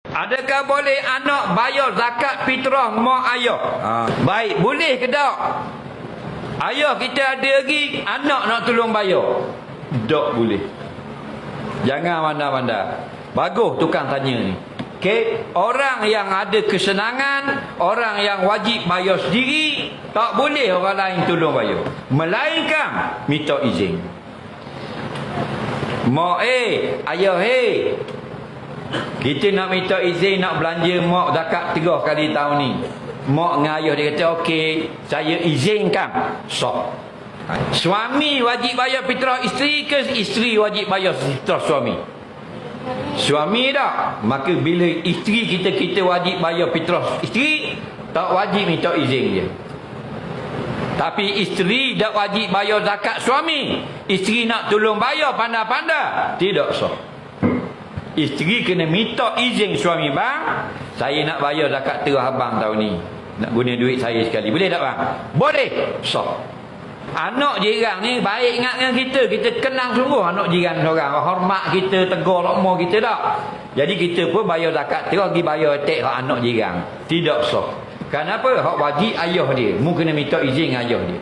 Adakah boleh anak bayar zakat fitrah mak ayah? Baik, boleh ke tak? Ayah kita ada lagi, anak nak tolong bayar. Tak boleh. Jangan pandai-pandai. Bagus tukang tanya ni. Okey, orang yang ada kesenangan, orang yang wajib bayar sendiri, tak boleh orang lain tolong bayar. Melainkan minta izin. Mak ayah kita nak minta izin nak belanja mak zakat 3 kali tahun ni. Mak dengan ayah dia kata okey, saya izinkan. Sah. Suami wajib bayar fitrah isteri ke isteri wajib bayar fitrah suami? Suami tak. Maka bila isteri kita wajib bayar fitrah isteri, tak wajib minta izin dia. Tapi isteri tak wajib bayar zakat suami. Isteri nak tolong bayar pandai-pandai, tidak sah. Isteri kena minta izin suami, bang, saya nak bayar zakat terah abang tahun ni, nak guna duit saya sekali, boleh tak bang? Boleh, sah. Anak jiran ni baik ingat dengan kita kenang sungguh anak jiran seorang, hormat kita, tegur lokma kita tak. Jadi kita pun bayar zakat terah, pergi bayar attack hak anak jiran, tidak sah. Kenapa? Hak wajib ayah dia, mu kena minta izin ayah dia.